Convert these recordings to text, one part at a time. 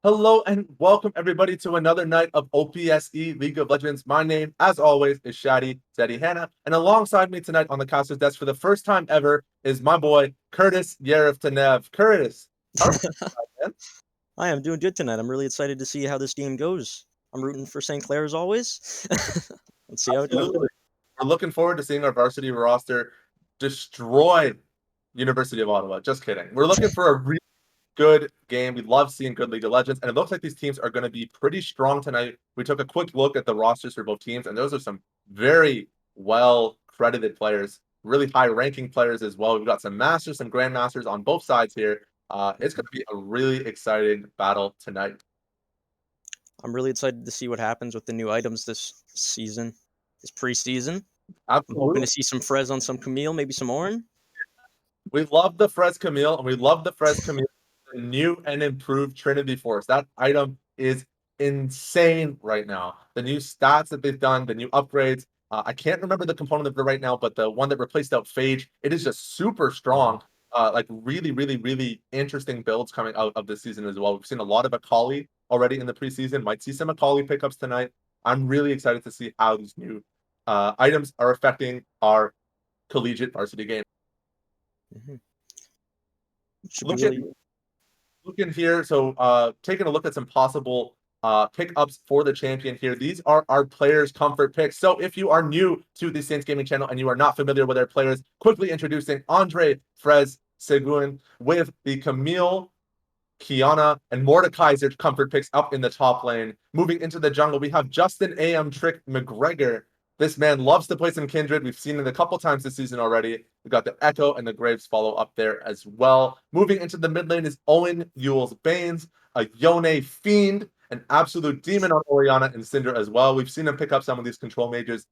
Hello and welcome everybody to another night of OPSE League of Legends. My name, as always, is Shadi Zeddy Hanna, and alongside me tonight on the caster's desk for the first time ever is my boy Curtis Yerif Tanev. Curtis, how are you tonight, man? Hi, I'm doing good tonight. I'm really excited to see how this game goes. I'm rooting for St. Clair as always. Let's see how it goes. Absolutely. We're looking forward to seeing our varsity roster destroy University of Ottawa. Just kidding. We're looking for a really good game. We love seeing good League of Legends, and it looks like these teams are going to be pretty strong tonight. We took a quick look at the rosters for both teams, and those are some very well credited players, really high ranking players as well. We've got some masters, some grandmasters on both sides here. It's going to be a really exciting battle tonight. I'm really excited to see what happens with the new items this season, this preseason. I'm hoping Absolutely. to see some Frez on some Camille, maybe some Orin. We love the Frez Camille, and we love the Frez Camille, the new and improved Trinity Force. That item is insane right now. The new stats that they've done, the new upgrades. I can't remember the component of it right now, but the one that replaced out Phage, it is just super Yeah. strong. Like really, really, really interesting builds coming out of this season as well. We've seen a lot of Akali already in the preseason. Might see some Akali pickups tonight. I'm really excited to see how these new items are affecting our collegiate varsity game. hmm Should be Look at really. looking here, so taking a look at some possible pickups for the champion here. These are our players' comfort picks. So if you are new to the Saints Gaming channel and you are not familiar with our players, quickly introducing Andre Frez Seguin with the Camille, Kiana, and Mordekaiser comfort picks up in the top lane. Moving into the jungle, we have Justin A.M. Trick McGregor. This man loves to play some Kindred. We've seen it a couple times this season already. We've got the Echo and the Graves follow up there as well. Moving into the mid lane is Owen Yules Baines, a Yone Fiend, an absolute demon on Oriana and Syndra as well. We've seen him pick up some of these control mages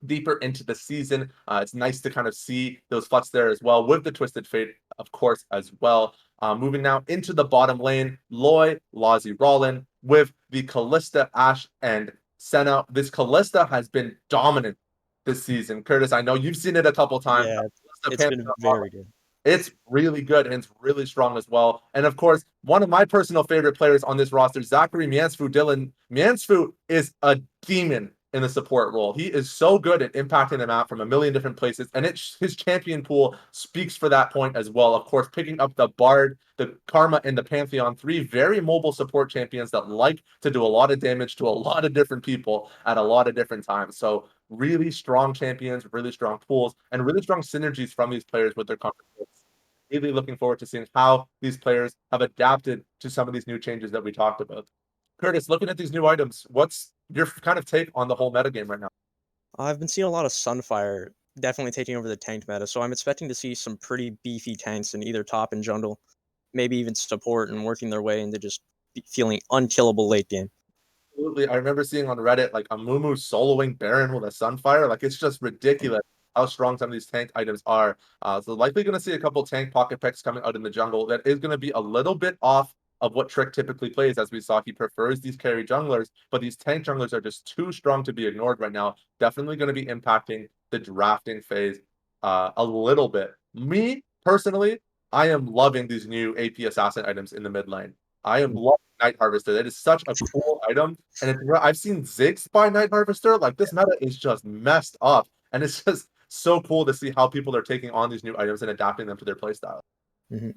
deeper into the season. It's nice to kind of see those flex there as well with the Twisted Fate, of course, as well. Moving now into the bottom lane, Loy, Lazi, Rollin with the Callista, Ashe, and Senna. This Callista has been dominant this season. Curtis, I know you've seen it a couple times. Yeah, Callista it's been very good. it's really good and it's really strong as well. And of course, one of my personal favorite players on this roster, Zachary Miansfu Dylan. Miansfu is a demon in the support role. He is so good at impacting the map from a million different places, and his champion pool speaks for that point as well. Of course, picking up the Bard, the Karma, and the Pantheon, three very mobile support champions that like to do a lot of damage to a lot of different people at a lot of different times. So really strong champions, really strong pools, and really strong synergies from these players with their comfort. Really looking forward to seeing how these players have adapted to some of these new changes that we talked about. Curtis, looking at these new items, what's your kind of take on the whole metagame right now? I've been seeing a lot of Sunfire definitely taking over the tank meta, so I'm expecting to see some pretty beefy tanks in either top and jungle, maybe even support and working their way into just feeling unkillable late game. Absolutely. I remember seeing on Reddit like a Mumu soloing Baron with a Sunfire. Like it's just ridiculous how strong some of these tank items are. So likely going to see a couple tank pocket picks coming out in the jungle. That is going to be a little bit off of what Trick typically plays. As we saw, he prefers these carry junglers, but these tank junglers are just too strong to be ignored right now. Definitely going to be impacting the drafting phase a little bit. Me personally, I am loving these new AP assassin items in the mid lane. I am loving Night Harvester. That is such a cool item. And I've seen Ziggs by Night Harvester. Like this meta is just messed up. And it's just so cool to see how people are taking on these new items and adapting them to their playstyle.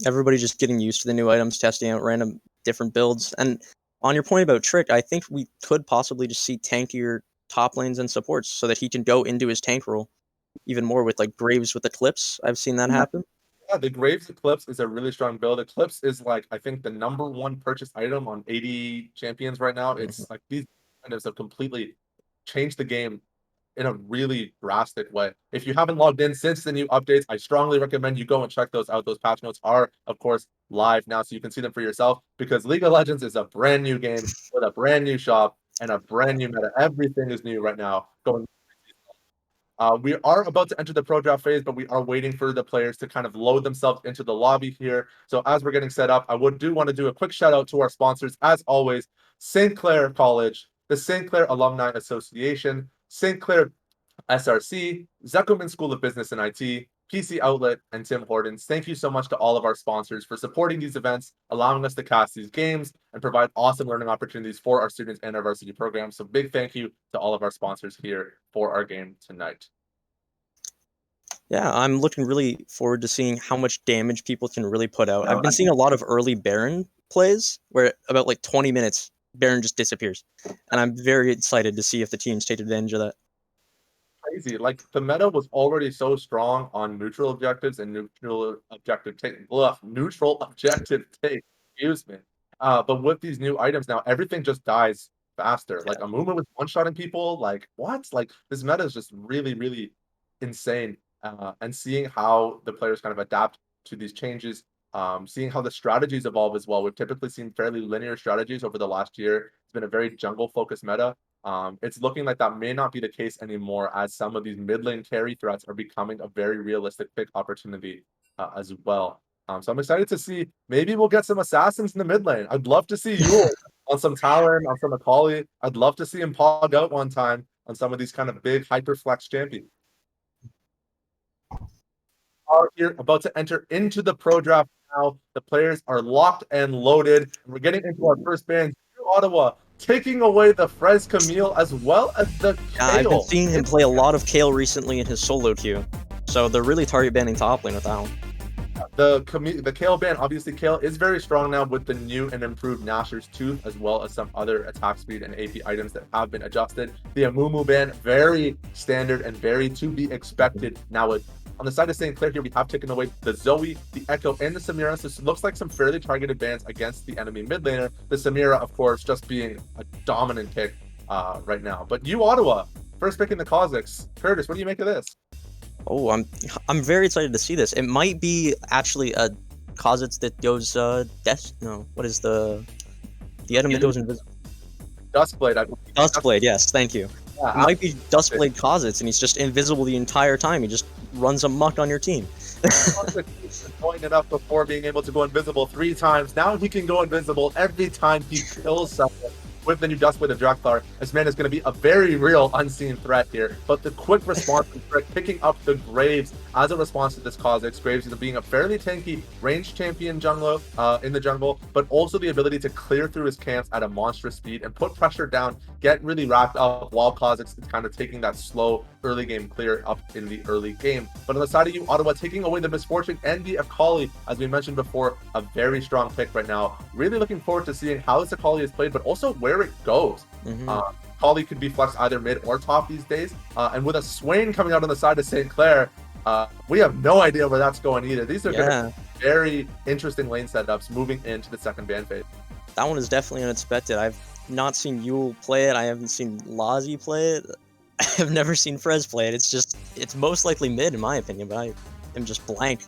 Everybody just getting used to the new items, testing out random different builds. And on your point about Trick, I think we could possibly just see tankier top lanes and supports so that he can go into his tank role even more with like Graves with Eclipse. I've seen that happen. Yeah, the Graves Eclipse is a really strong build. Eclipse is like I think the number one purchase item on 80 champions right now. Mhm. It's like these items have completely changed the game in a really drastic way. If you haven't logged in since the new updates, I strongly recommend you go and check those out. Those patch notes are, of course, live now, so you can see them for yourself because League of Legends is a brand new game with a brand new shop and a brand new meta. Everything is new right now. Going we are about to enter the pro draft phase, but we are waiting for the players to kind of load themselves into the lobby here. So as we're getting set up, I do want to do a quick shout out to our sponsors, as always, St. Clair College, the St. Clair Alumni Association, St. Clair SRC, Zuckerman School of Business and IT, PC Outlet, and Tim Hortons. Thank you so much to all of our sponsors for supporting these events, allowing us to cast these games, and provide awesome learning opportunities for our students and our varsity programs. So big thank you to all of our sponsors here for our game tonight. Yeah, I'm looking really forward to seeing how much damage people can really put out. I've been seeing a lot of early Baron plays where about like 20 minutes, Baron just disappears. And I'm very excited to see if the teams take advantage of that. Crazy. Like the meta was already so strong on neutral objectives and neutral objective take. Neutral objective take. Excuse me. But with these new items now, everything just dies faster. Like Amuma was one-shotting people. Like what? Like this meta is just really, really insane. And seeing how the players kind of adapt to these changes, seeing how the strategies evolve as well. We've typically seen fairly linear strategies over the last year. It's been a very jungle-focused meta. It's looking like that may not be the case anymore, as some of these mid lane carry threats are becoming a very realistic pick opportunity as well. So I'm excited to see, maybe we'll get some assassins in the mid lane. I'd love to see Yule on some Talon, on some Akali. I'd love to see him pog out one time on some of these kind of big hyper flex champions. Are here about to enter into the pro draft now. The players are locked and loaded. And we're getting into our first band, Ottawa, taking away the Frez Camille as well as the Kale. I've been seeing him play a lot of Kale recently in his solo queue. So they're really target banning top lane with that one. The Kale ban, obviously Kale is very strong now with the new and improved Nashor's Tooth, as well as some other attack speed and AP items that have been adjusted. The Amumu ban, very standard and very to be expected now. On the side of St. Clair here, we have taken away the Zoe, the Echo, and the Samira. So it looks like some fairly targeted bans against the enemy mid laner. The Samira, of course, just being a dominant pick right now. But you, Ottawa, first picking the Kha'Zix. Curtis, what do you make of this? Oh, I'm very excited to see this. It might be actually a Kha'Zix that goes what is the item that goes invisible? Duskblade, I believe. Duskblade, yes, thank you. Yeah, it might be Duskblade Kha'Zix, and he's just invisible the entire time. He just runs amok on your team. Going it up before being able to go invisible 3 times. Now he can go invisible every time he kills someone with the new Duskblade of Drakthar. This man is going to be a very real unseen threat here. But the quick response, picking up the Graves as a response to this Kha'Zix. Graves is being a fairly tanky ranged champion jungler in the jungle, but also the ability to clear through his camps at a monstrous speed and put pressure down, get really wrapped up while Kha'Zix is kind of taking that slow early game clear up in the early game. But on the side of you, Ottawa, taking away the Misfortune and the Akali, as we mentioned before, a very strong pick right now. Really looking forward to seeing how this Akali is played, but also where it goes. Akali could be flexed either mid or top these days. And with a Swain coming out on the side of St. Clair, we have no idea where that's going either. These are going to be very interesting lane setups moving into the second ban phase. That one is definitely unexpected. I've not seen Yule play it. I haven't seen Lazi play it. I've never seen Frez play it. It's most likely mid in my opinion, but I am just blank.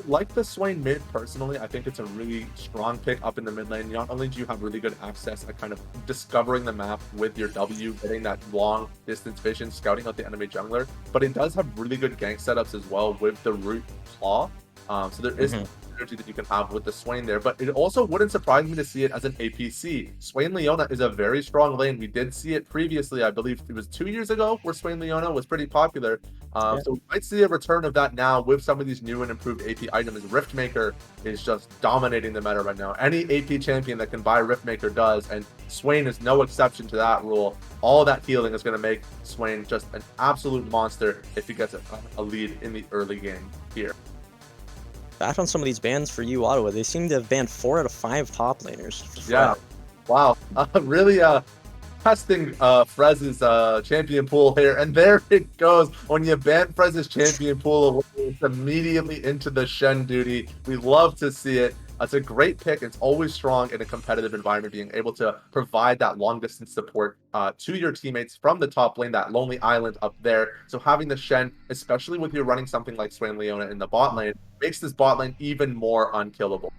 Like the Swain mid personally, I think it's a really strong pick up in the mid lane. Not only do you have really good access at kind of discovering the map with your W, getting that long distance vision, scouting out the enemy jungler, but it does have really good gank setups as well with the root claw. So there is synergy that you can have with the Swain there, but it also wouldn't surprise me to see it as an APC. Swain Leona is a very strong lane. We did see it previously, I believe it was 2 years ago, where Swain Leona was pretty popular. So we might see a return of that now with some of these new and improved AP items. Riftmaker is just dominating the meta right now. Any AP champion that can buy Riftmaker does, and Swain is no exception to that rule. All that healing is going to make Swain just an absolute monster if he gets a lead in the early game here. Back on some of these bans for you, Ottawa, they seem to have banned 4 out of 5 top laners. Yeah, wow, really testing Frez's champion pool here, and there it goes. When you ban Frez's champion pool, it's immediately into the Shen duty. We love to see it. It's a great pick. It's always strong in a competitive environment, being able to provide that long distance support to your teammates from the top lane, that lonely island up there. So having the Shen, especially with you running something like Swain Leona in the bot lane, makes this bot lane even more unkillable.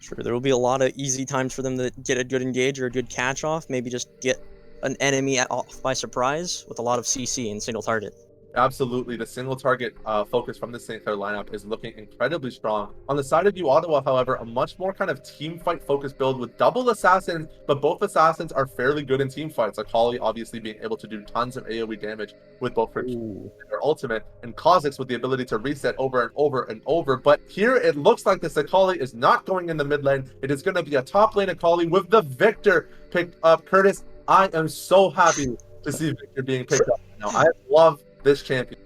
Sure, there will be a lot of easy times for them to get a good engage or a good catch off. Maybe just get an enemy off by surprise with a lot of CC and single target. Absolutely. The single target focus from the St. Clair lineup is looking incredibly strong. On the side of U Ottawa, however, a much more kind of team fight focused build with double assassins, but both assassins are fairly good in team fights. Akali obviously being able to do tons of AoE damage with both her Ooh. their ultimate, and Kha'Zix with the ability to reset over and over and over. But here it looks like this Akali is not going in the mid lane. It is going to be a top lane Akali with the Victor picked up. Curtis, I am so happy to see Victor being picked up now. I love this champion.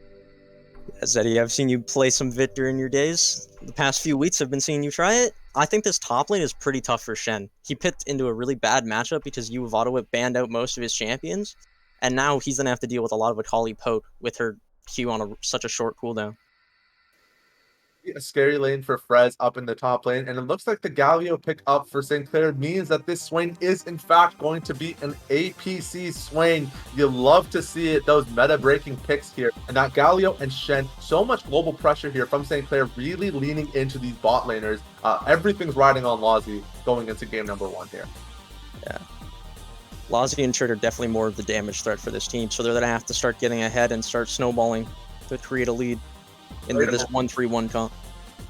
Zeddy, I've seen you play some Victor in your days. The past few weeks I've been seeing you try it. I think this top lane is pretty tough for Shen. He picked into a really bad matchup because U of Ottawa banned out most of his champions, and now he's going to have to deal with a lot of Akali poke with her Q on such a short cooldown. A scary lane for Frez up in the top lane, and it looks like the Galio pick up for St. Clair means that this Swain is in fact going to be an APC Swain. You love to see it, those meta-breaking picks here, and that Galio and Shen, so much global pressure here from St. Clair, really leaning into these bot laners. Everything's riding on Lazi going into game number 1 here. Yeah. Lazi and Trid are definitely more of the damage threat for this team, so they're going to have to start getting ahead and start snowballing to create a lead into this 1-3-1 comp.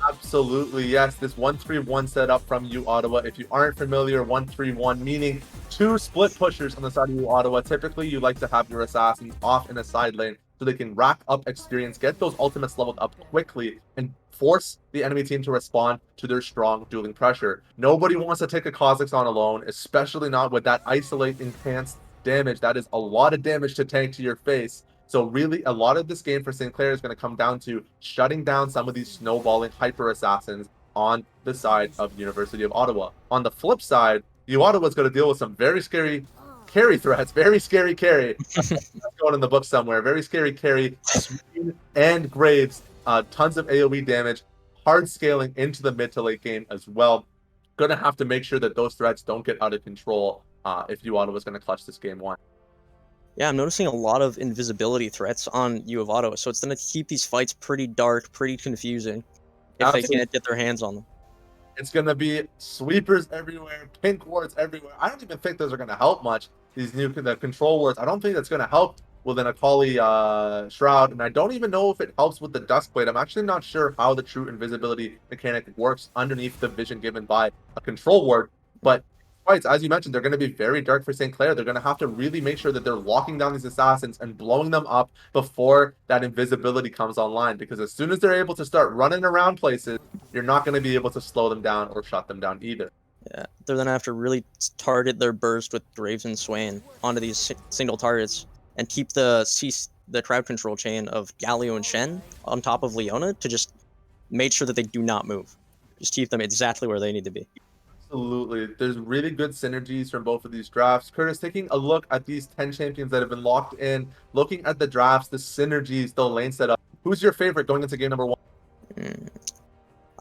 Absolutely, yes. This 1-3-1 setup from U Ottawa. If you aren't familiar, 1-3-1 meaning 2 split pushers on the side of U Ottawa. Typically, you like to have your assassins off in a side lane so they can rack up experience, get those ultimates leveled up quickly, and force the enemy team to respond to their strong dueling pressure. Nobody wants to take a Kha'Zix on alone, especially not with that isolate enhanced damage. That is a lot of damage to tank to your face. So really, a lot of this game for St. Clair is going to come down to shutting down some of these snowballing hyper assassins on the side of University of Ottawa. On the flip side, U Ottawa is going to deal with some very scary carry threats, very scary carry. That's going in the book somewhere. Very scary carry, Swain and Graves, tons of AoE damage, hard scaling into the mid to late game as well. Going to have to make sure that those threats don't get out of control if U Ottawa is going to clutch this game 1. Yeah, I'm noticing a lot of invisibility threats on U of Ottawa, so it's going to keep these fights pretty dark, pretty confusing, if Absolutely. they can't get their hands on them. It's going to be sweepers everywhere, pink wards everywhere. I don't even think those are going to help much. These new control wards, I don't think that's going to help with an Akali Shroud, and I don't even know if it helps with the Duskblade. I'm actually not sure how the true invisibility mechanic works underneath the vision given by a control ward, but fights, as you mentioned, they're going to be very dark for St. Clair. They're going to have to really make sure that they're locking down these assassins and blowing them up before that invisibility comes online, because as soon as they're able to start running around places, you're not going to be able to slow them down or shut them down either. Yeah, they're going to have to really target their burst with Graves and Swain onto these single targets and keep the crowd control chain of Galio and Shen on top of Leona to just make sure that they do not move. Just keep them exactly where they need to be. Absolutely. There's really good synergies from both of these drafts. Curtis, taking a look at these 10 champions that have been locked in, looking at the drafts, the synergies, the lane setup, who's your favorite going into game number 1?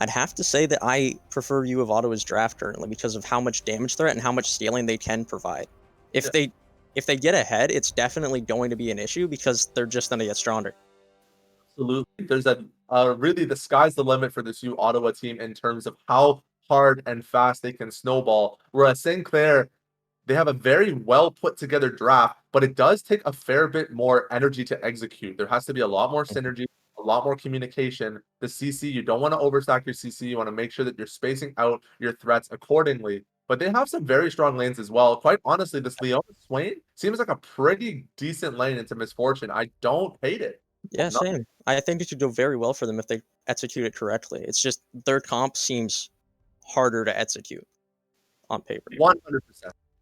I'd have to say that I prefer U of Ottawa's draft currently because of how much damage threat and how much scaling they can provide. If they get ahead, it's definitely going to be an issue because they're just going to get stronger. Absolutely. There's really the sky's the limit for this U Ottawa team in terms of how hard and fast they can snowball. Whereas St. Clair, they have a very well put together draft, but it does take a fair bit more energy to execute. There has to be a lot more synergy, a lot more communication. The CC, you don't want to overstack your CC. You want to make sure that you're spacing out your threats accordingly. But they have some very strong lanes as well. Quite honestly, this Leona Swain seems like a pretty decent lane into Misfortune. I don't hate it. Yeah, same. I think it could go very well for them if they execute it correctly. It's just their comp seems harder to execute on paper. 100%.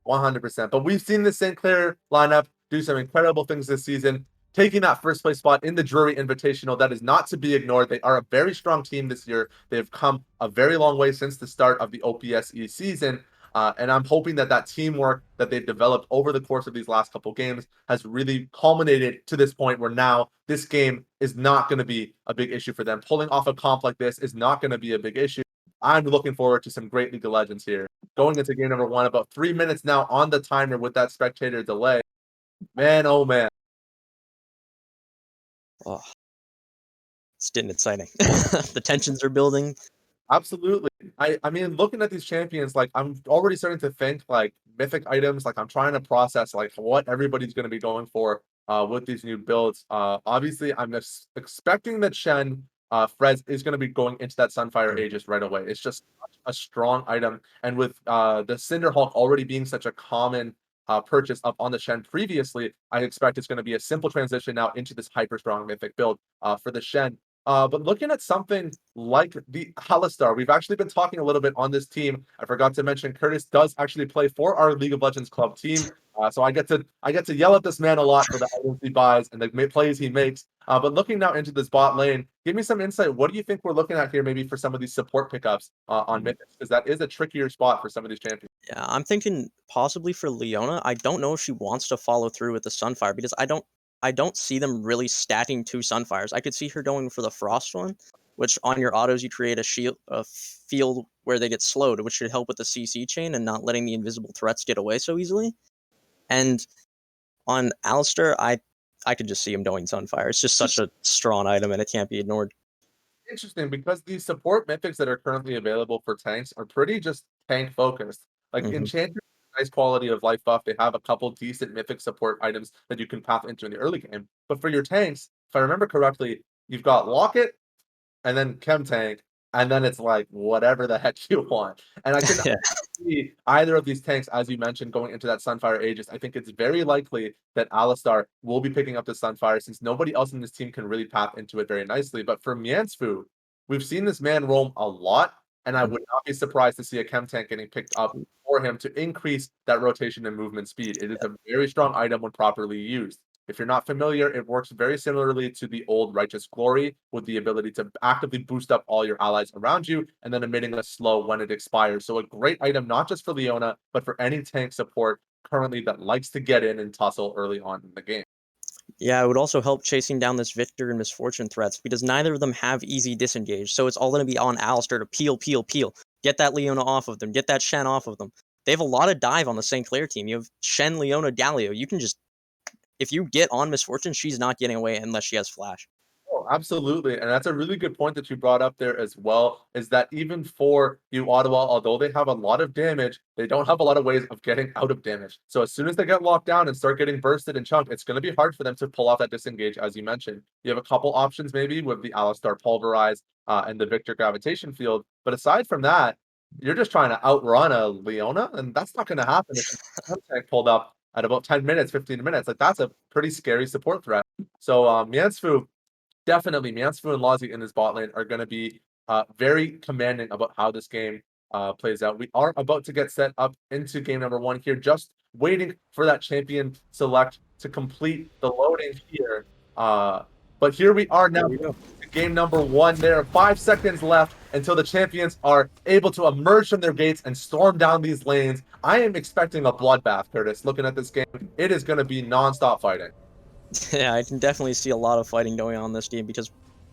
100%. But we've seen the St. Clair lineup do some incredible things this season, taking that first place spot in the Drury Invitational. That is not to be ignored. They are a very strong team this year. They've come a very long way since the start of the OPSE season. And I'm hoping that that teamwork that they've developed over the course of these last couple games has really culminated to this point where now this game is not going to be a big issue for them. Pulling off a comp like this is not going to be a big issue. I'm looking forward to some great League of Legends here. Going into game number 1, about 3 minutes now on the timer with that spectator delay. Man, oh man. Oh, it's getting exciting. The tensions are building. Absolutely. I mean, looking at these champions, like I'm already starting to think like mythic items. Like I'm trying to process like what everybody's going to be going for. with these new builds. Obviously, I'm expecting that Shen Frez is going to be going into that Sunfire Aegis right away. It's just a strong item, and with the Cinderhawk already being such a common purchase up on the Shen previously, I expect it's going to be a simple transition now into this hyper strong mythic build for the Shen. But looking at something like the Alistar, we've actually been talking a little bit on this team. I forgot to mention Curtis does actually play for our League of Legends club team. So I get to yell at this man a lot for the items he buys and the plays he makes. But looking now into this bot lane, give me some insight. What do you think we're looking at here, maybe for some of these support pickups on Mythics? Because that is a trickier spot for some of these champions. Yeah, I'm thinking possibly for Leona. I don't know if she wants to follow through with the Sunfire because I don't see them really stacking 2 Sunfires. I could see her going for the Frost one, which on your autos you create a field where they get slowed, which should help with the CC chain and not letting the invisible threats get away so easily. And on Alistar, I could just see him going Sunfire. It's just such a strong item and it can't be ignored. Interesting, because these support mythics that are currently available for tanks are pretty just tank focused. Like Enchantress, nice quality of life buff. They have a couple decent mythic support items that you can path into in the early game. But for your tanks, if I remember correctly, you've got Locket and then Chem Tank, and then it's like whatever the heck you want. And I can Yeah. see either of these tanks, as you mentioned, going into that Sunfire Aegis. I think it's very likely that Alistar will be picking up the Sunfire since nobody else in this team can really path into it very nicely. But for Miansfu, we've seen this man roam a lot, and I would not be surprised to see a Chem Tank getting picked up for him to increase that rotation and movement speed. It is a very strong item when properly used. If you're not familiar, it works very similarly to the old Righteous Glory, with the ability to actively boost up all your allies around you and then emitting a slow when it expires. So a great item, not just for Leona, but for any tank support currently that likes to get in and tussle early on in the game. Yeah, it would also help chasing down this Victor and Misfortune threats because neither of them have easy disengage. So it's all going to be on Alistar to peel. Get that Leona off of them. Get that Shen off of them. They have a lot of dive on the St. Clair team. You have Shen, Leona, Galio. You can just, if you get on Misfortune, she's not getting away unless she has Flash. Oh, absolutely. And that's a really good point that you brought up there as well, is that even for you, Ottawa, although they have a lot of damage, they don't have a lot of ways of getting out of damage. So as soon as they get locked down and start getting bursted and chunked, it's going to be hard for them to pull off that disengage, as you mentioned. You have a couple options maybe with the Alistar Pulverize and the Victor Gravitation Field. But aside from that, you're just trying to outrun a Leona, and that's not going to happen if you tank pulled up at about 10 minutes, 15 minutes. Like, that's a pretty scary support threat. So Miansfu, definitely, Miansfu and Lozi in this bot lane are going to be very commanding about how this game plays out. We are about to get set up into game number 1 here, just waiting for that champion select to complete the loading here. But here we are now, game number 1. There are 5 seconds left until the champions are able to emerge from their gates and storm down these lanes. I am expecting a bloodbath, Curtis. Looking at this game, it is going to be non-stop fighting. Yeah, I can definitely see a lot of fighting going on in this game because,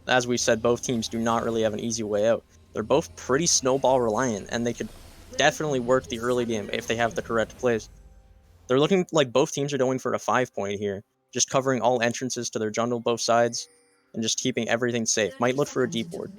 as we said, both teams do not really have an easy way out. They're both pretty snowball reliant, and they could definitely work the early game if they have the correct plays. They're looking like both teams are going for a 5-point here, just covering all entrances to their jungle both sides, and just keeping everything safe. Might look for a deep ward.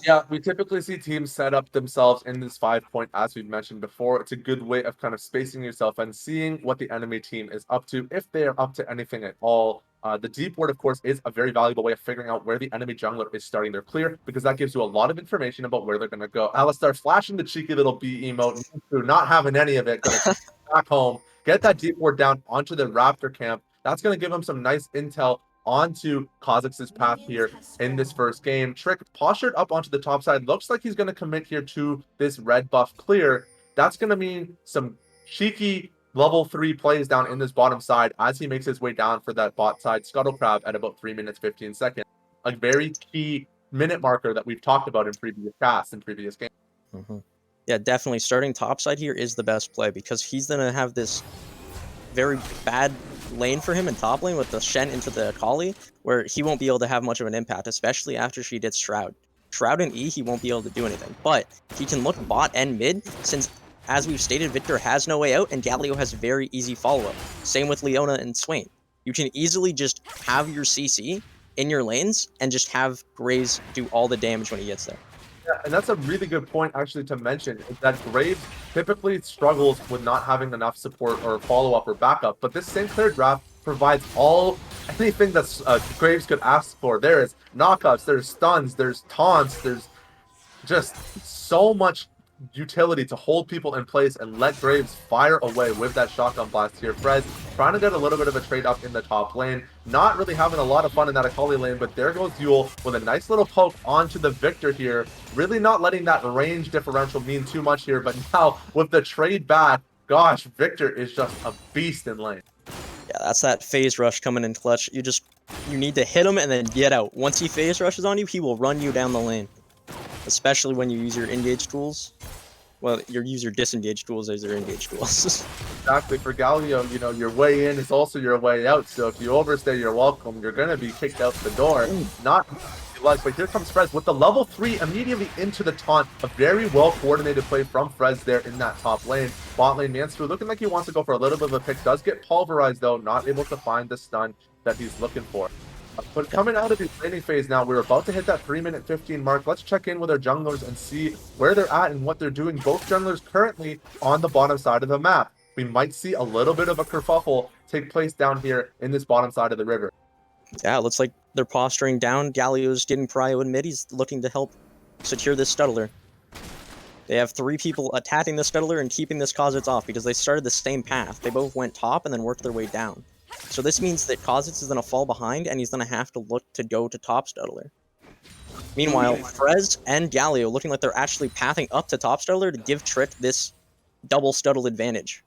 Yeah, we typically see teams set up themselves in this 5-point, as we've mentioned before. It's a good way of kind of spacing yourself and seeing what the enemy team is up to, if they are up to anything at all. The deep ward, of course, is a very valuable way of figuring out where the enemy jungler is starting their clear, because that gives you a lot of information about where they're going to go. Alistar flashing the cheeky little B emote, not having any of it, going to back home, get that deep ward down onto the Raptor camp. That's going to give them some nice intel onto Kha'Zix's path here in this first game. Trick postured up onto the top side. Looks like he's going to commit here to this red buff clear. That's going to mean some cheeky level 3 plays down in this bottom side as he makes his way down for that bot side Scuttle Crab at about 3 minutes 15 seconds. A very key minute marker that we've talked about in previous casts and previous games. Yeah, definitely starting top side here is the best play because he's going to have this very bad lane for him in top lane with the Shen into the Akali, where he won't be able to have much of an impact, especially after she gets Shroud. Shroud and E, he won't be able to do anything, but he can look bot and mid, since, as we've stated, Victor has no way out, and Galio has very easy follow-up. Same with Leona and Swain. You can easily just have your CC in your lanes, and just have Graves do all the damage when he gets there. Yeah, and that's a really good point actually to mention, is that Graves typically struggles with not having enough support or follow-up or backup, but this St. Clair draft provides anything that Graves could ask for. There's knockups, there's stuns, there's taunts, there's just so much utility to hold people in place and let Graves fire away with that shotgun blast here. Frez trying to get a little bit of a trade up in the top lane, not really having a lot of fun in that Akali lane, but there goes Yule with a nice little poke onto the Victor here, really not letting that range differential mean too much here, but now with the trade back, gosh, Victor is just a beast in lane. Yeah, that's that phase rush coming in clutch. You need to hit him and then get out. Once he phase rushes on you, he will run you down the lane. Especially when you use your engage tools. Well, you use your disengage tools as your engage tools. Exactly. For Galio, you know, your way in is also your way out. So if you overstay your welcome, you're going to be kicked out the door. Not like, but here comes Frez with the level 3 immediately into the taunt. A very well coordinated play from Frez there in that top lane. Bot lane, Mansfield looking like he wants to go for a little bit of a pick. Does get pulverized though, not able to find the stun that he's looking for. But coming out of the laning phase now, we're about to hit that 3-minute 15 mark. Let's check in with our junglers and see where they're at and what they're doing. Both junglers currently on the bottom side of the map. We might see a little bit of a kerfuffle take place down here in this bottom side of the river. Yeah, it looks like they're posturing down. Galio's getting prio in mid. He's looking to help secure this Stuttler. They have 3 people attacking the Stuttler and keeping this Kha'Zix off because they started the same path. They both went top and then worked their way down. So this means that Kha'Zix is going to fall behind, and he's going to have to look to go to top Stuttler. Meanwhile, Frez and Galio looking like they're actually pathing up to top Stuttler to give Trick this double Stuttle advantage.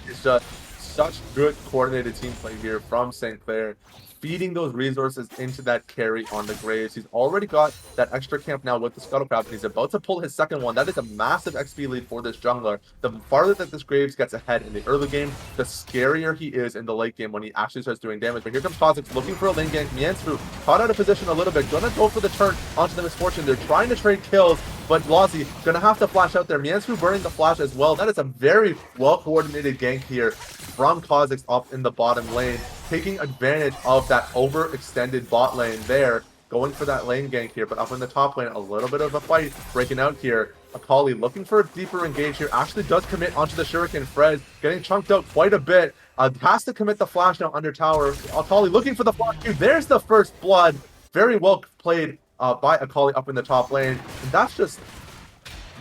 It's just such good coordinated team play here from St. Clair, feeding those resources into that carry on the Graves. He's already got that extra camp now with the Scuttlecraft, and he's about to pull his second one. That is a massive XP lead for this jungler. The farther that this Graves gets ahead in the early game, the scarier he is in the late game when he actually starts doing damage. But here comes Kha'Zix looking for a lane gank. Miansfu caught out of position a little bit, gonna go for the turn onto the Misfortune. They're trying to trade kills, but Lazi gonna have to flash out there. Miansfu burning the flash as well. That is a very well coordinated gank here from Kha'Zix up in the bottom lane, taking advantage of that overextended bot lane there, going for that lane gank here. But up in the top lane, a little bit of a fight breaking out here. Akali looking for a deeper engage here, actually does commit onto the Shuriken. Fred getting chunked out quite a bit, has to commit the flash now under tower. Akali looking for the flash too. There's the first blood. Very well played by Akali up in the top lane, and that's just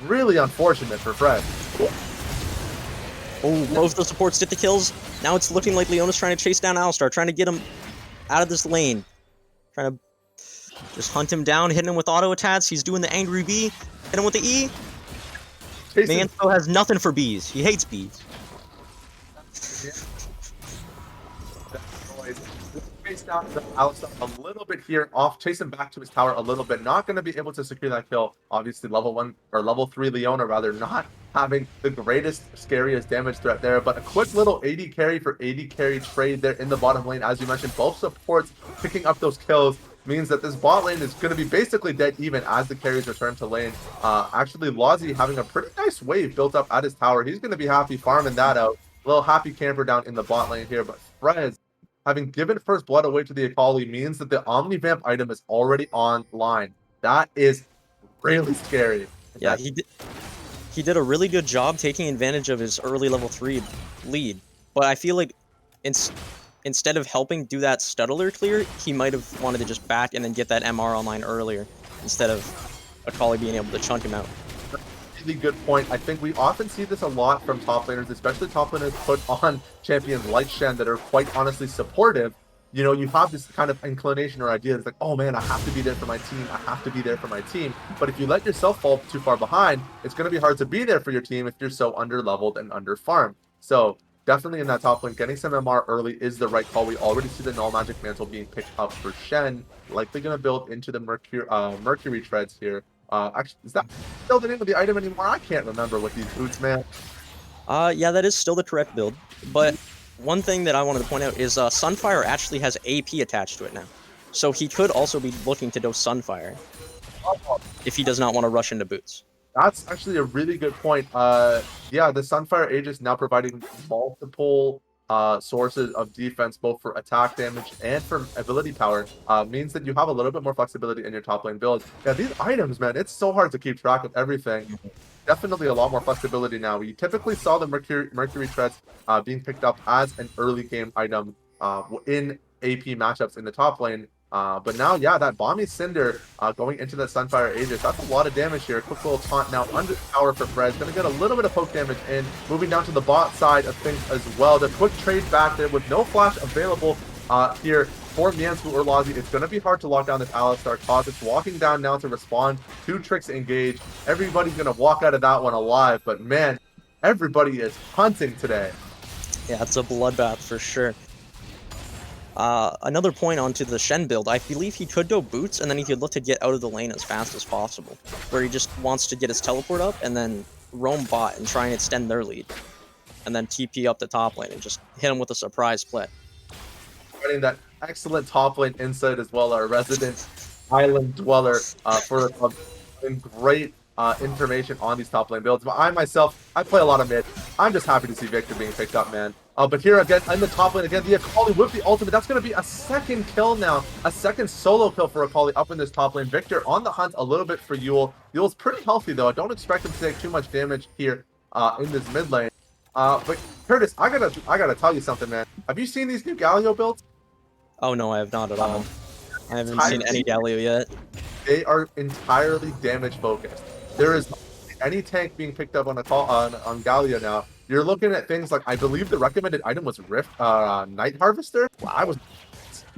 really unfortunate for Fred. Oh, both the supports get the kills. Now it's looking like Leona's trying to chase down Alistar, trying to get him out of this lane. Trying to just hunt him down, hitting him with auto attacks. He's doing the angry bee. Hit him with the E. Manso has nothing for bees. He hates bees. Chase down Alistar a little bit here, off, chase him back to his tower a little bit. Not going to be able to secure that kill. Obviously, level 1 or level 3 Leona, rather, not having the greatest, scariest damage threat there. But a quick little 80 carry for 80 carry trade there in the bottom lane. As you mentioned, both supports picking up those kills means that this bot lane is going to be basically dead even as the carries return to lane. Actually, Lazi having a pretty nice wave built up at his tower. He's going to be happy farming that out. A little happy camper down in the bot lane here. But Frez, having given first blood away to the Akali, means that the Omnivamp item is already online. That is really scary. Yeah, he did a really good job taking advantage of his early level 3 lead. But I feel like instead of helping do that Stuttler clear, he might have wanted to just back and then get that MR online earlier, instead of Akali being able to chunk him out. Really good point. I think we often see this a lot from top laners, especially top laners put on champions like Shen that are quite honestly supportive. You know, you have this kind of inclination or idea that's like, oh man, I have to be there for my team. I have to be there for my team. But if you let yourself fall too far behind, it's going to be hard to be there for your team if you're so under-leveled and under-farmed. So definitely in that top lane, getting some MR early is the right call. We already see the Null Magic Mantle being picked up for Shen. Likely going to build into the Mercury Treads here. Actually, is that still the name of the item anymore? I can't remember with these boots, man. Yeah, that is still the correct build. But one thing that I wanted to point out is Sunfire actually has AP attached to it now. So he could also be looking to dose Sunfire if he does not want to rush into boots. That's actually a really good point. Yeah, the Sunfire Aegis now providing multiple sources of defense, both for attack damage and for ability power, means that you have a little bit more flexibility in your top lane build. Yeah, these items, man, it's so hard to keep track of everything. Definitely a lot more flexibility now. We typically saw the Mercury Treads being picked up as an early game item in AP matchups in the top lane. But now, yeah, that Bomby Cinder going into the Sunfire Aegis, that's a lot of damage here. Quick little taunt now under power for Frez. Gonna get a little bit of poke damage in. Moving down to the bot side of things as well. The quick trade back there with no flash available here for Miansfu or Lazi. It's gonna be hard to lock down this Alistar. Kha'Zix walking down now to respond. 2 tricks engage. Everybody's gonna walk out of that one alive, but man, everybody is hunting today. Yeah, it's a bloodbath for sure. Another point onto the Shen build, I believe he could go boots, and then he could look to get out of the lane as fast as possible, where he just wants to get his teleport up, and then roam bot and try and extend their lead, and then TP up the top lane and just hit him with a surprise play. Getting that excellent top lane insight as well, our resident island dweller for the club. And great information on these top lane builds. But I myself, I play a lot of mid. I'm just happy to see Victor being picked up, man. But here again, in the top lane, again, the Akali with the ultimate. That's going to be a second kill now. A second solo kill for Akali up in this top lane. Victor on the hunt a little bit for Yule. Yule's pretty healthy, though. I don't expect him to take too much damage here in this mid lane. But Curtis, I gotta tell you something, man. Have you seen these new Galio builds? Oh no, I have not at all. I haven't seen any Galio yet. They are entirely damage focused. There is any tank being picked up on Galio now. You're looking at things like, I believe the recommended item was Rift Night Harvester. I was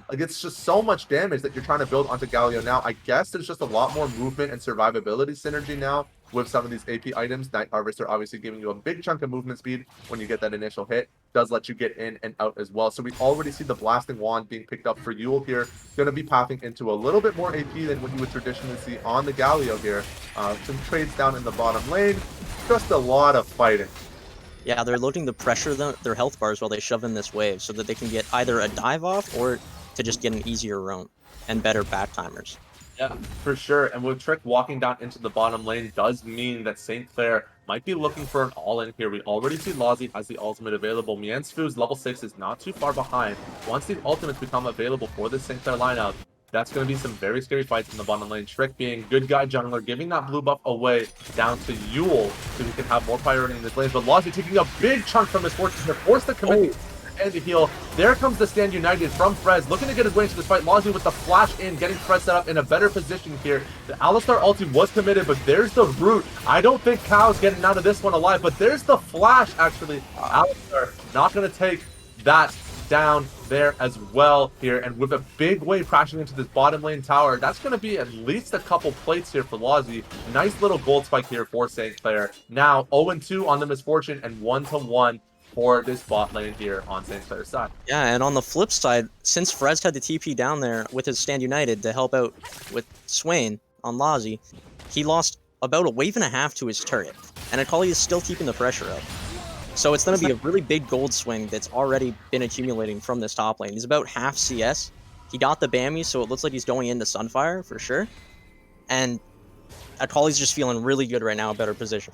like, it's just so much damage that you're trying to build onto Galio now. I guess there's just a lot more movement and survivability synergy now with some of these AP items. Night Harvester obviously giving you a big chunk of movement speed when you get that initial hit. Does let you get in and out as well. So we already see the Blasting Wand being picked up for Yule here. Going to be pathing into a little bit more AP than what you would traditionally see on the Galio here. Some trades down in the bottom lane. Just a lot of fighting. Yeah, they're looking to pressure their health bars while they shove in this wave so that they can get either a dive off or to just get an easier roam and better back timers. Yeah, for sure. And with Trick walking down into the bottom lane does mean that St. Clair might be looking for an all-in here. We already see Lazi has the ultimate available. Miansfu's level 6 is not too far behind. Once these ultimates become available for the St. Clair lineup, that's going to be some very scary fights in the bottom lane. Trick being good guy jungler, giving that blue buff away down to Yule so he can have more priority in this lane. But Lazi taking a big chunk from his fortune to force the commit and the heal. There comes the Stand United from Frez, looking to get his way into this fight. Lazi with the flash in, getting Frez set up in a better position here. The Alistar ulti was committed, but there's the root. I don't think Cow's getting out of this one alive, but there's the flash, actually. Alistar not going to take that down there as well here, and with a big wave crashing into this bottom lane tower, that's going to be at least a couple plates here for Lazi. Nice little gold spike here for St. Clair. Now 0-2 on the Misfortune and 1-1 for this bot lane here on St. Clair's side. Yeah, and on the flip side, since Frez had the TP down there with his Stand United to help out with Swain on Lazi, he lost about a wave and a half to his turret, and Akali is still keeping the pressure up. So it's going to be a really big gold swing that's already been accumulating from this top lane. He's about half CS. He got the Bammy, so it looks like he's going into Sunfire for sure. And Akali's just feeling really good right now, a better position.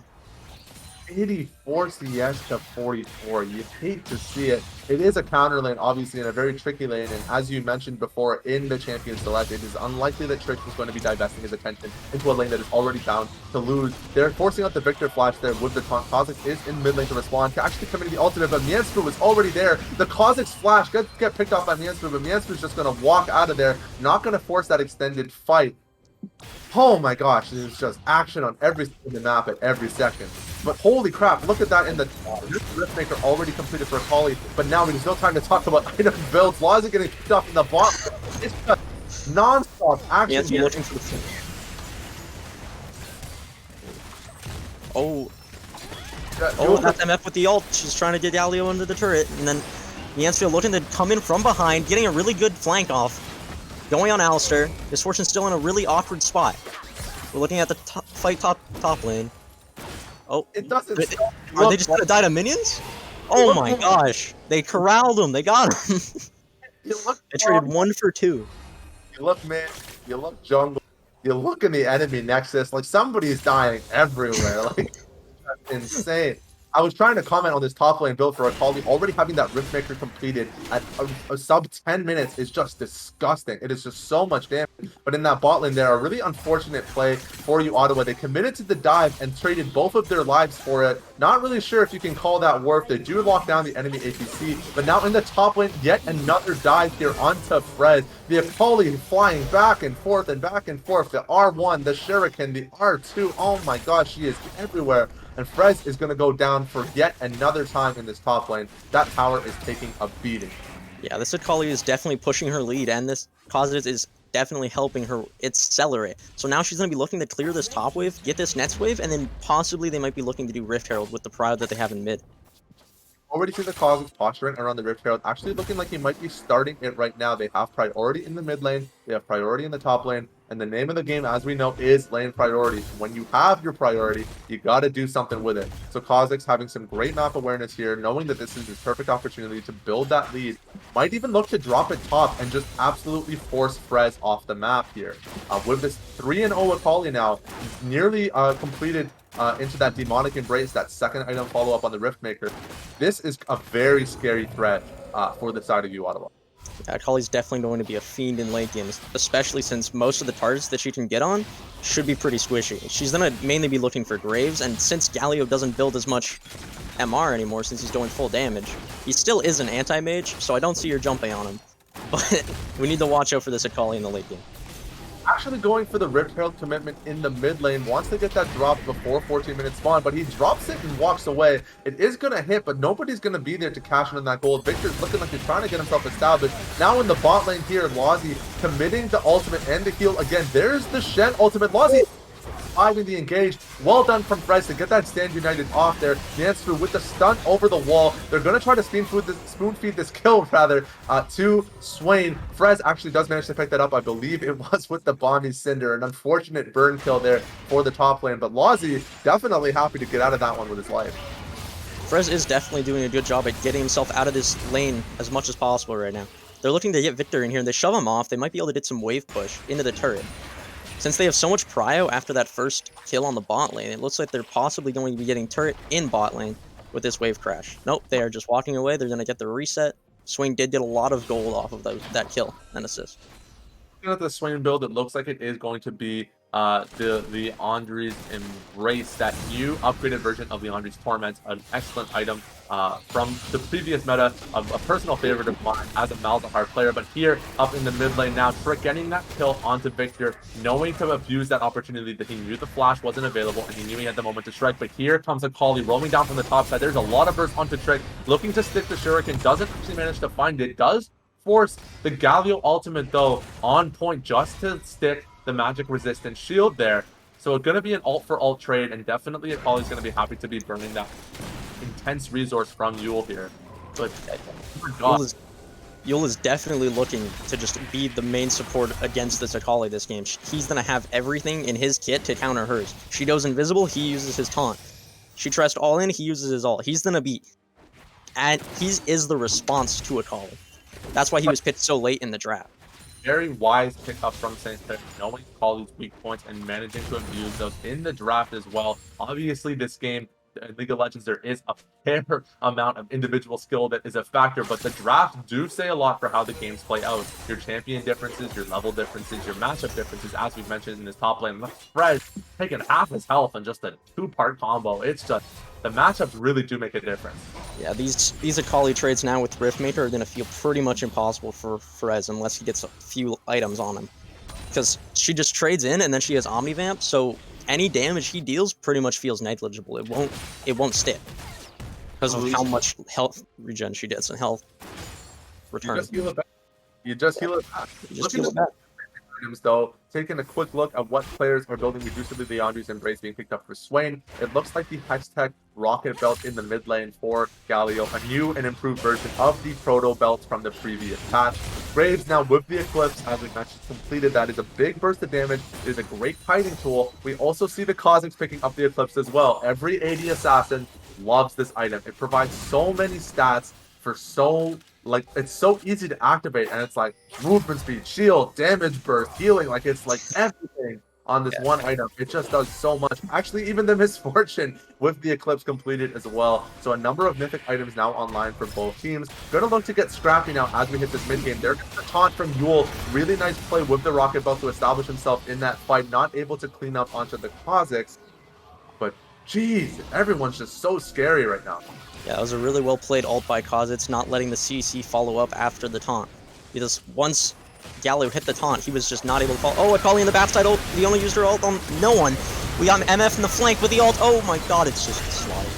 84 CS to 44. You hate to see it. It is a counter lane, obviously, in a very tricky lane. And as you mentioned before, in the Champion Select, it is unlikely that Trick is going to be divesting his attention into a lane that is already bound to lose. They're forcing out the Victor flash there with the taunt. Kha'Zix is in mid lane to respond, actually committing the ultimate, but Miansfu was already there. The Kha'Zix flash gets picked off by Miansfu, but Miansfu is just going to walk out of there, not going to force that extended fight. Oh my gosh, there's just action on every single map at every second. But holy crap, look at that in the Riftmaker already completed for Akali, but now there's no time to talk about item builds. Lazi getting kicked off in the bot. It's just non-stop action here. Looking for the that's MF with the ult. She's trying to get Galio into the turret, and then Miansfield looking to come in from behind, getting a really good flank off. Going on Alistar. Misfortune's still in a really awkward spot. We're looking at the top lane. Oh, it doesn't. Are they just gonna die to minions? Oh my gosh! They corralled him. They got him. They traded 1 for 2. You look mid. You look jungle. You look in the enemy nexus. Like somebody's dying everywhere. Like that's insane. I was trying to comment on this top lane build for Akali. Already having that Riftmaker completed at a sub 10 minutes is just disgusting. It is just so much damage. But in that bot lane there, a really unfortunate play for you, Ottawa. They committed to the dive and traded both of their lives for it. Not really sure if you can call that worth. They do lock down the enemy APC. But now in the top lane, yet another dive here onto Fred. The Akali flying back and forth and back and forth. The R1, the Shuriken, the R2. Oh my god, she is everywhere. And Frez is going to go down for yet another time in this top lane. That tower is taking a beating. Yeah, this Akali is definitely pushing her lead, and this Causative is definitely helping her accelerate. So now she's going to be looking to clear this top wave, get this next wave, and then possibly they might be looking to do Rift Herald with the prio that they have in mid. Already see the Cosmos posturing around the Rift Herald. Actually looking like he might be starting it right now. They have priority in the mid lane. They have priority in the top lane. And the name of the game, as we know, is lane priority. When you have your priority, you got to do something with it. So Kha'Zix having some great map awareness here, knowing that this is his perfect opportunity to build that lead. Might even look to drop it top and just absolutely force Frez off the map here. With this 3-0 Akali now, nearly completed into that demonic embrace, that second item follow-up on the Riftmaker. This is a very scary threat for the side of you, Ottawa. Yeah, Akali's definitely going to be a fiend in late games, especially since most of the targets that she can get on should be pretty squishy. She's going to mainly be looking for Graves, and since Galio doesn't build as much MR anymore since he's going full damage, he still is an anti-mage, so I don't see her jumping on him. But we need to watch out for this Akali in the late game. Actually going for the Rift Herald commitment in the mid lane, wants to get that drop before 14 minutes spawn, but he drops it and walks away. It is going to hit, but nobody's going to be there to cash in on that gold. Victor's looking like he's trying to get himself established. Now in the bot lane here, Lozzy committing the ultimate and the heal again. There's the Shen ultimate. Lozzy surviving the engage. Well done from Frez to get that Stand United off there. Dance through with the stun over the wall. They're going to try to spoon feed this kill to Swain. Frez actually does manage to pick that up. I believe it was with the Bonnie Cinder. An unfortunate burn kill there for the top lane, but Lozzy definitely happy to get out of that one with his life. Frez is definitely doing a good job at getting himself out of this lane as much as possible right now. They're looking to get Victor in here, and they shove him off. They might be able to get some wave push into the turret. Since they have so much prio after that first kill on the bot lane, it looks like they're possibly going to be getting turret in bot lane with this wave crash. Nope, they are just walking away. They're going to get the reset. Swain did get a lot of gold off of that kill and assist. Looking at the Swain build, it looks like it is going to be the Andre's Embrace, that new upgraded version of the Andre's Torment, an excellent item from the previous meta, a personal favorite of mine as a Malzahar player. But here up in the mid lane now, Trick getting that kill onto Victor, knowing to abuse that opportunity that he knew the flash wasn't available and he knew he had the moment to strike. But here comes Akali roaming down from the top side. There's a lot of burst onto Trick, looking to stick the Shuriken, doesn't actually manage to find it, does force the Galio ultimate though on point just to stick the magic resistant shield there. So it's going to be an ult for ult trade, and definitely Akali's going to be happy to be burning that intense resource from Yule here. But oh my god, Yule is definitely looking to just be the main support against this Akali this game. He's going to have everything in his kit to counter hers. She goes invisible, he uses his taunt. She trusts all in, he uses his ult. He's going to be... And he is the response to Akali. That's why he was picked so late in the draft. Very wise pickup from St. Clair, knowing Akali's weak points and managing to abuse those in the draft as well. Obviously, this game, in League of Legends, there is a fair amount of individual skill that is a factor, but the draft do say a lot for how the games play out. Your champion differences, your level differences, your matchup differences, as we've mentioned in this top lane. Fred taking half his health in just a two-part combo. It's just, the matchups really do make a difference. Yeah, these Akali trades now with Riftmaker are going to feel pretty much impossible for Frez unless he gets a few items on him. Because she just trades in and then she has Omnivamp, so any damage he deals pretty much feels negligible. It won't stick. Because of how much health regen she gets and health return. You just heal it back. You just heal it back. You just heal it back. Though, taking a quick look at what players are building reducibly the Andre's Embrace being picked up for Swain, it looks like the Hextech Rocket Belt in the mid lane for Galio, a new and improved version of the Proto Belt from the previous patch. Graves now with the Eclipse, as we mentioned, completed. That is a big burst of damage. It is a great kiting tool. We also see the Kha'Zix picking up the Eclipse as well. Every AD assassin loves this item. It provides so many stats for it's so easy to activate, and it's like movement speed, shield, damage burst, healing, like it's like everything on this one item. It just does so much. Actually, even the Misfortune with the Eclipse completed as well. So a number of mythic items now online for both teams. Gonna look to get scrappy now as we hit this mid game. There's a taunt from Yule. Really nice play with the Rocket Belt to establish himself in that fight. Not able to clean up onto the Kha'Zix. But geez, everyone's just so scary right now. Yeah, that was a really well played ult by Kha'Zix, not letting the CC follow up after the taunt. Because once Galio hit the taunt, he was just not able to follow. Oh, Akali in the backside ult. The only user ult on no one. We got MF in the flank with the ult. Oh my god, it's just slaughter.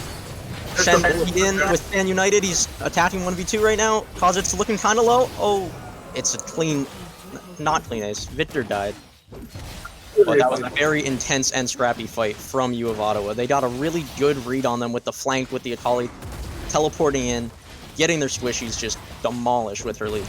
Shen in with Fan United. He's attacking 1v2 right now. Kha'Zix looking kind of low. Oh, it's a clean, not clean ace. Victor died. But that was a very intense and scrappy fight from U of Ottawa. They got a really good read on them with the flank, with the Akali teleporting in, getting their squishies just demolished with her lead.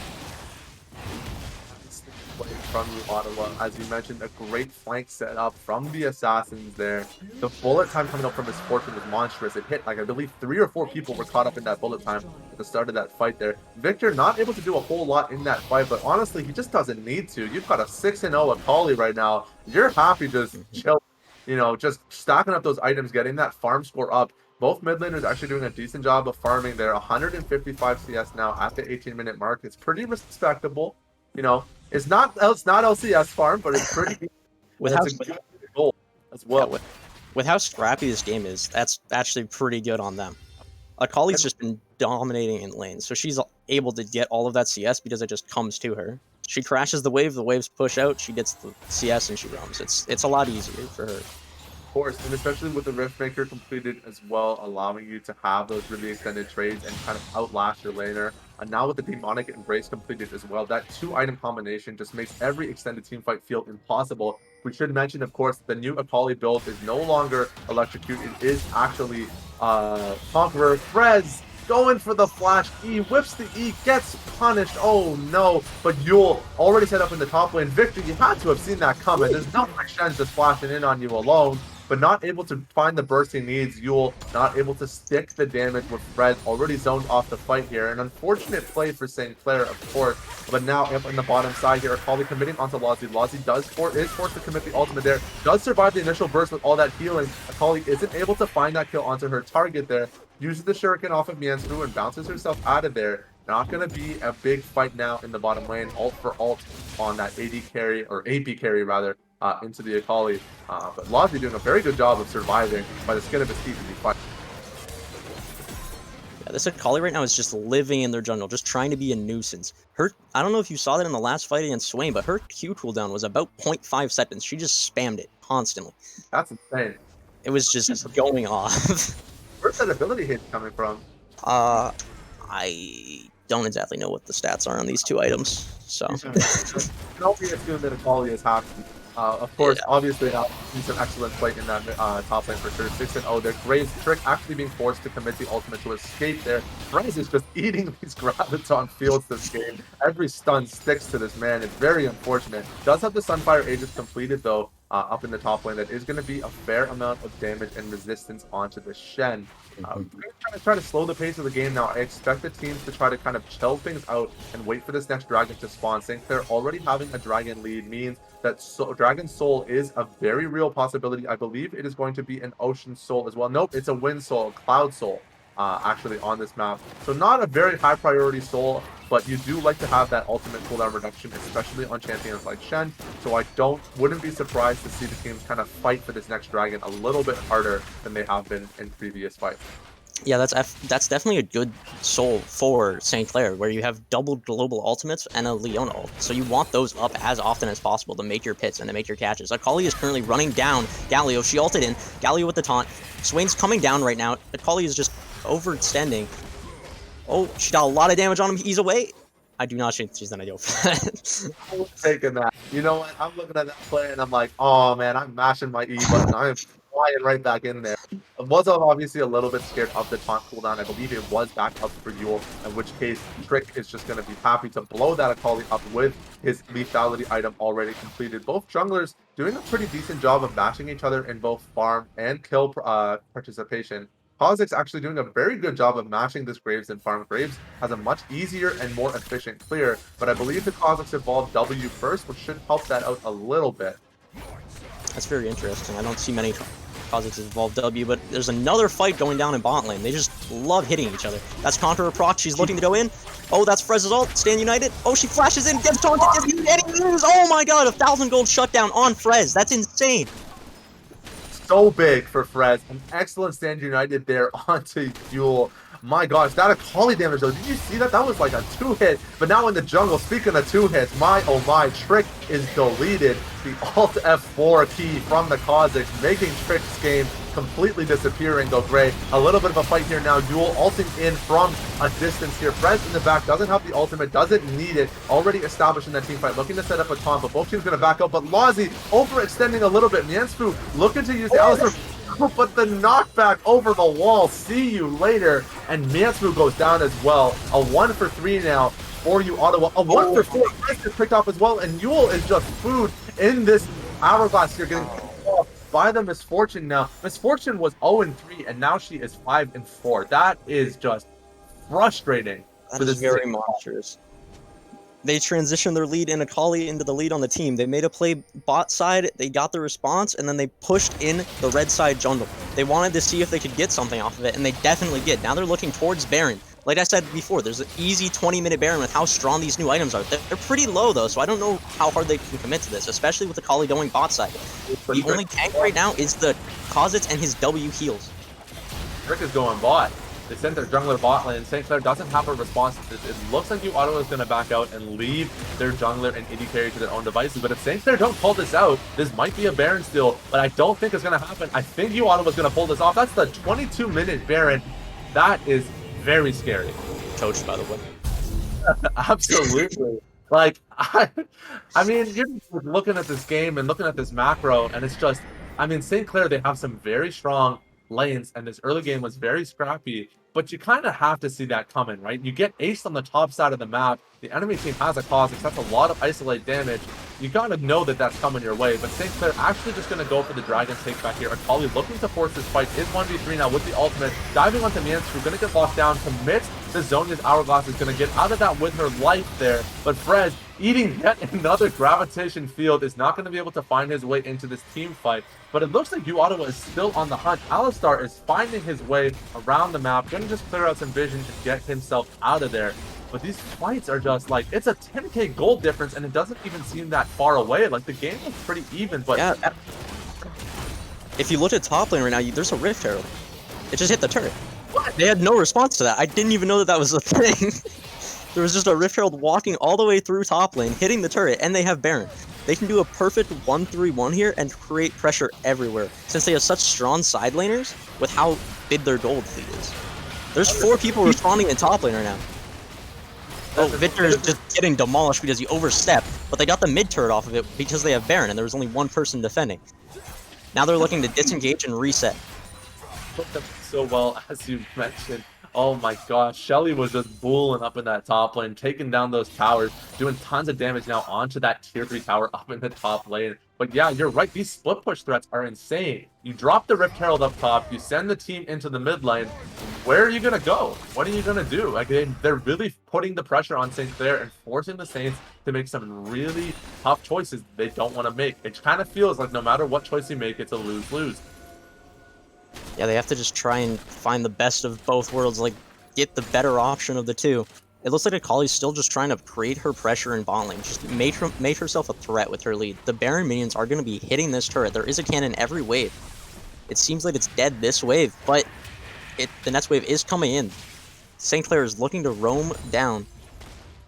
From U Ottawa, as you mentioned, a great flank setup from the assassins there. The bullet time coming up from his fortune was monstrous. It hit, like, I believe 3 or 4 people were caught up in that bullet time at the start of that fight there. Victor not able to do a whole lot in that fight, but honestly, he just doesn't need to. You've got a 6-0 Akali right now. You're happy just chill, you know, just stacking up those items, getting that farm score up. Both mid laners actually doing a decent job of farming there. 155 CS now at the 18-minute mark. It's pretty respectable, you know. It's not LCS farm, but it's pretty. With that's a good goal as well. Yeah, with how scrappy this game is, that's actually pretty good on them. Akali's just been dominating in lanes, so she's able to get all of that CS because it just comes to her. She crashes the waves push out, she gets the CS and she roams. It's a lot easier for her. Of course, and especially with the Riftmaker completed as well, allowing you to have those really extended trades and kind of outlast your laner. And now with the Demonic Embrace completed as well, that 2-item combination just makes every extended team fight feel impossible. We should mention, of course, the new Akali build is no longer Electrocute. It is actually Conqueror. Frez going for the flash E, whips the E, gets punished. Oh no, but Yule already set up in the top lane. Victor, you had to have seen that coming. There's no way Shen's just flashing in on you alone, but not able to find the burst he needs. Yule not able to stick the damage with Fred, already zoned off the fight here. An unfortunate play for St. Clair, of course, but now up in the bottom side here, Akali committing onto Lazi. Lazi is forced to commit the ultimate there, does survive the initial burst with all that healing. Akali isn't able to find that kill onto her target there, uses the shuriken off of Mianzu and bounces herself out of there. Not going to be a big fight now in the bottom lane. Ult for ult on that AD carry, or AP carry rather, into the Akali. But Lazi doing a very good job of surviving by the skin of his teeth in these fights. Yeah, this Akali right now is just living in their jungle, just trying to be a nuisance. I don't know if you saw that in the last fight against Swain, but her Q cooldown was about 0.5 seconds. She just spammed it constantly. That's insane. It was just going off. Where's that ability hit coming from? I don't exactly know what the stats are on these 2 items, so. Can only assume that Akali is happy. Of course, yeah. Obviously, he's an excellent play in that top lane for sure. 6-0 there. Graves Trick actually being forced to commit the ultimate to escape there. Graves is just eating these Graviton fields this game. Every stun sticks to this man. It's very unfortunate. Does have the Sunfire Aegis completed though, up in the top lane. That is going to be a fair amount of damage and resistance onto the Shen. We're going to try to slow the pace of the game now. I expect the teams to try to kind of chill things out and wait for this next dragon to spawn. St. Clair already having a dragon lead means that Dragon Soul is a very real possibility. I believe it is going to be an Ocean Soul as well. Nope, it's a Wind Soul, a Cloud Soul, actually on this map. So not a very high priority soul, but you do like to have that ultimate cooldown reduction, especially on champions like Shen. So I wouldn't be surprised to see the teams kind of fight for this next dragon a little bit harder than they have been in previous fights. Yeah, that's definitely a good soul for St. Clair, where you have double global ultimates and a Leona ult. So you want those up as often as possible to make your pits and to make your catches. Akali is currently running down Galio. She ulted in. Galio with the taunt. Swain's coming down right now. Akali is just overextending. Oh, she got a lot of damage on him. He's away. I do not think she's gonna go for that. I'm taking that. You know what? I'm looking at that play and I'm like, oh man, I'm mashing my E button. I'm flying right back in there. I was obviously a little bit scared of the taunt cooldown. I believe it was back up for Yule, in which case Trick is just going to be happy to blow that Akali up with his lethality item already completed. Both junglers doing a pretty decent job of matching each other in both farm and kill participation. Kha'Zix actually doing a very good job of matching this Graves and farm. Graves has a much easier and more efficient clear, but I believe the Kha'Zix evolved W first, which should help that out a little bit. That's very interesting. I don't see many Kha'Zix evolve W, but there's another fight going down in bot lane. They just love hitting each other. That's Conqueror proc. She's looking to go in. Oh, that's Frez's ult. Stand United. Oh, she flashes in, gets taunted, and he loses. Oh my god, 1,000 gold shutdown on Frez. That's insane. So big for Frez. An excellent stand United there onto Yule. My gosh, that Akali damage though. Did you see that? That was like a 2-hit. But now in the jungle, speaking of 2 hits, my oh my, Trick is deleted. The Alt F4 key from the Kha'Zix, making Trick's game completely disappear and go gray. A little bit of a fight here now. Yule ulting in from a distance here. Frez in the back doesn't have the ultimate, doesn't need it. Already established in that team fight, looking to set up a taunt, but both teams going to back up. But Lazi overextending a little bit. Miansfu looking to use the Alistar. But the knockback over the wall, see you later, and Miansfu goes down as well. A 1 for 3 now for you, Ottawa. A 1 for 4, Chris is picked up as well, and Yule is just food in this hourglass here, getting off by the Misfortune now. Misfortune was 0-3, and now she is 5-4. That is just frustrating. That is very monstrous. They transitioned their lead in Akali into the lead on the team. They made a play bot side, they got the response, and then they pushed in the red side jungle. They wanted to see if they could get something off of it, and they definitely did. Now they're looking towards Baron. Like I said before, there's an easy 20-minute Baron with how strong these new items are. They're pretty low, though, so I don't know how hard they can commit to this, especially with Akali going bot side. The only tank right now is the Kha'Zix and his W heals. Trick is going bot. They sent their jungler bot lane. St. Clair doesn't have a response to this. It looks like Ottawa is going to back out and leave their jungler and AD carry to their own devices. But if St. Clair don't pull this out, this might be a Baron steal. But I don't think it's going to happen. I think Ottawa is going to pull this off. That's the 22-minute Baron. That is very scary. Coached, by the way. Absolutely. Like, I mean, you're looking at this game and looking at this macro, and it's just, I mean, St. Clair, they have some very strong lanes, and this early game was very scrappy, but you kind of have to see that coming, right? You get aced on the top side of the map, the enemy team has a Kha'Zix, that's a lot of isolate damage. You gotta know that that's coming your way, but St. Clair actually just gonna go for the Dragon take back here. Akali looking to force this fight, is 1v3 now with the ultimate, diving onto Miansfu, gonna get locked down, commits the Zhonya's Hourglass, is gonna get out of that with her life there, but Frez eating yet another gravitation field, is not going to be able to find his way into this team fight. But it looks like Ottawa is still on the hunt. Alistar is finding his way around the map, going to just clear out some vision to get himself out of there. But these fights are just like, it's a 10k gold difference, and it doesn't even seem that far away. Like, the game is pretty even, but... Yeah. If you look at top lane right now, there's a Rift Herald. It just hit the turret. What? They had no response to that. I didn't even know that that was a thing. There was just a Rift Herald walking all the way through top lane, hitting the turret, and they have Baron. They can do a perfect 1-3-1 here and create pressure everywhere, since they have such strong side laners with how big their gold fleet is. There's 4 people responding in top lane right now. Oh, Victor is just getting demolished because he overstepped, but they got the mid turret off of it because they have Baron, and there was only 1 person defending. Now they're looking to disengage and reset. Put them so well, as you mentioned. Oh my gosh, Shelly was just bulling up in that top lane, taking down those towers, doing tons of damage now onto that tier 3 tower up in the top lane. But yeah, you're right, these split push threats are insane. You drop the Rift Herald up top, you send the team into the mid lane. Where are you going to go? What are you going to do? Like, they're really putting the pressure on St. Clair and forcing the Saints to make some really tough choices they don't want to make. It kind of feels like no matter what choice you make, it's a lose-lose. Yeah, they have to just try and find the best of both worlds, like, get the better option of the two. It looks like Akali's still just trying to create her pressure in bot lane, just make herself a threat with her lead. The Baron minions are going to be hitting this turret. There is a cannon every wave. It seems like it's dead this wave, but the next wave is coming in. St. Clair is looking to roam down,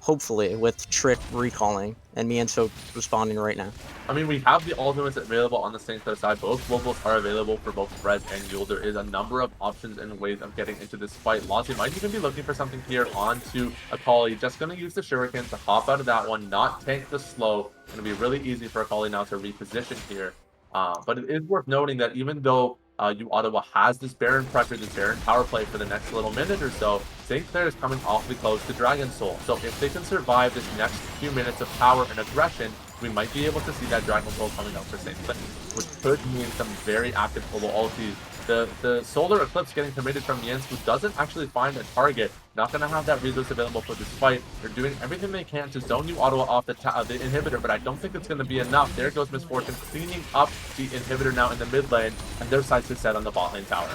hopefully, with Trick recalling, and Miansfu responding right now. I mean, we have the ultimates available on the St. Clair side. Both globals are available for both Frez and Yule. There is a number of options and ways of getting into this fight. Lassie might even be looking for something here onto Akali. Just going to use the Shuriken to hop out of that one, not tank the slow. Going to be really easy for Akali now to reposition here. But it is worth noting that even though Ottawa has this Baron pressure, this Baron power play for the next little minute or so, St. Clair is coming awfully close to Dragon Soul. So if they can survive this next few minutes of power and aggression, we might be able to see that Dragon Soul coming out for St. Clair, which could mean some very active global ultis The Solar Eclipse getting committed from Jens, who doesn't actually find a target. Not going to have that resource available for this fight. They're doing everything they can to zone New Ottawa off the inhibitor, but I don't think it's going to be enough. There goes Misfortune cleaning up the inhibitor now in the mid lane, and their sights are set on the bot lane tower.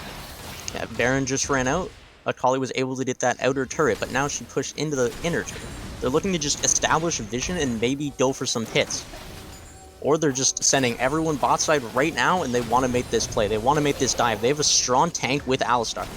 Yeah, Baron just ran out. Akali was able to get that outer turret, but now she pushed into the inner turret. They're looking to just establish vision and maybe go for some hits. Or they're just sending everyone bot side right now, and they want to make this play. They want to make this dive. They have a strong tank with Alistar.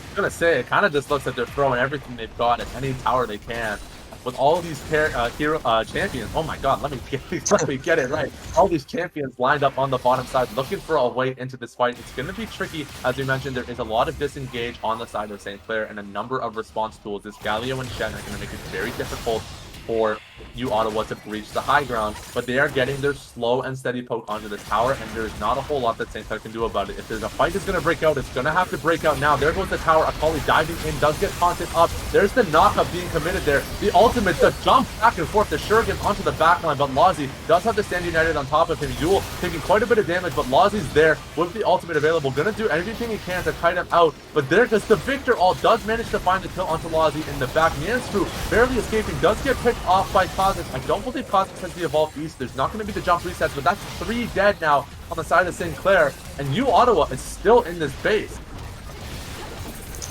I'm going to say, it kind of just looks like they're throwing everything they've got at any tower they can. With all of these champions, oh my god, let me get it right. All these champions lined up on the bottom side, looking for a way into this fight. It's going to be tricky. As we mentioned, there is a lot of disengage on the side of St. Clair, and a number of response tools. This Galio and Shen are going to make it very difficult for New Ottawa to breach the high ground, but they are getting their slow and steady poke onto the tower, and there's not a whole lot that St. Clair can do about it. If there's a fight that's going to break out, it's going to have to break out now. There goes the tower. Akali diving in, does get content up. There's the knockup being committed there. The ultimate, the jump back and forth, the Shuriken onto the backline, but Lazi does have to stand united on top of him. Yule taking quite a bit of damage, but Lazi's there with the ultimate available, going to do everything he can to kite him out, but there goes the Victor All, does manage to find the kill onto Lazi in the back. Nianstru barely escaping, does get picked off by Kha'Zix. I don't believe Kha'Zix has the evolved beast. There's not going to be the jump resets, but that's 3 dead now on the side of St. Clair, and New Ottawa is still in this base.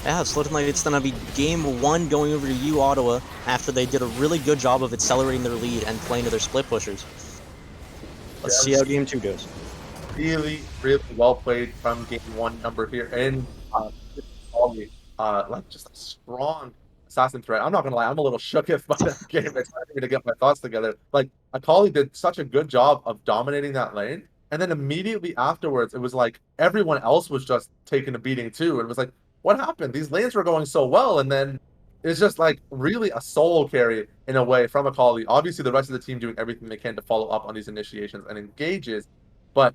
Yeah, it's looking like it's going to be game 1 going over to U Ottawa after they did a really good job of accelerating their lead and playing to their split pushers. Let's see how game 2 goes. Really, really well played from game 1 number here, and like just a strong assassin threat. I'm not gonna lie, I'm a little shooketh by that game. It's hard for me to get my thoughts together. Like, Akali did such a good job of dominating that lane, and then immediately afterwards, it was like everyone else was just taking a beating too. And it was like, what happened? These lanes were going so well, and then it's just like really a solo carry in a way from Akali. Obviously, the rest of the team doing everything they can to follow up on these initiations and engages, but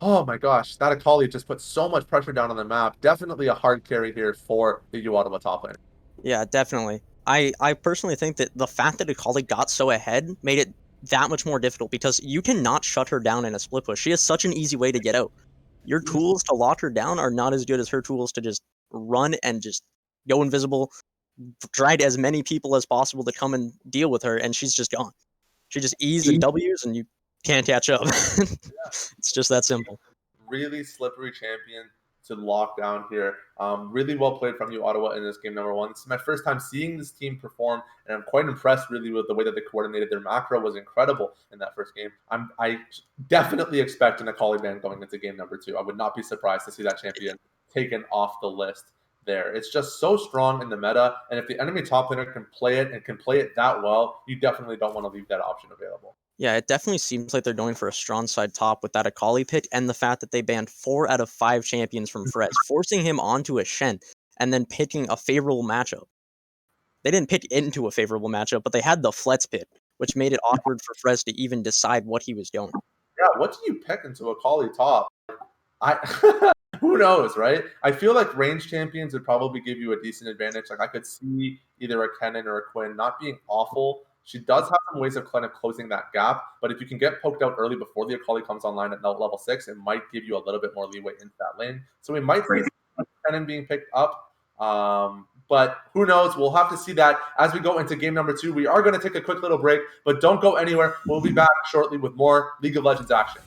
oh my gosh, that Akali just put so much pressure down on the map. Definitely a hard carry here for the U Ottawa top lane. Yeah, definitely. I personally think that the fact that Akali got so ahead made it that much more difficult, because you cannot shut her down in a split push. She has such an easy way to get out. Your tools to lock her down are not as good as her tools to just run and just go invisible, drag as many people as possible to come and deal with her, and she's just gone. She just E's and W's, and you can't catch up. It's just that simple. Really slippery champion to lock down here. Really well played from you, Ottawa, in this game number 1. This is my first time seeing this team perform, and I'm quite impressed really with the way that they coordinated. Their macro was incredible in that first game. I definitely expect an Akali ban going into game number 2. I would not be surprised to see that champion taken off the list there. It's just so strong in the meta, and if the enemy top laner can play it and can play it that well, you definitely don't want to leave that option available. Yeah, it definitely seems like they're going for a strong side top with that Akali pick, and the fact that they banned 4 out of 5 champions from Frez, forcing him onto a Shen, and then picking a favorable matchup. They didn't pick into a favorable matchup, but they had the Fletz pick, which made it awkward for Frez to even decide what he was doing. Yeah, what do you pick into Akali top? Who knows, right? I feel like range champions would probably give you a decent advantage. Like, I could see either a Kennen or a Quinn not being awful. She does have some ways of kind of closing that gap, but if you can get poked out early before the Akali comes online at level 6, it might give you a little bit more leeway into that lane. So we might see Kennen being picked up, but who knows? We'll have to see that as we go into game number 2. We are going to take a quick little break, but don't go anywhere. We'll be back shortly with more League of Legends action.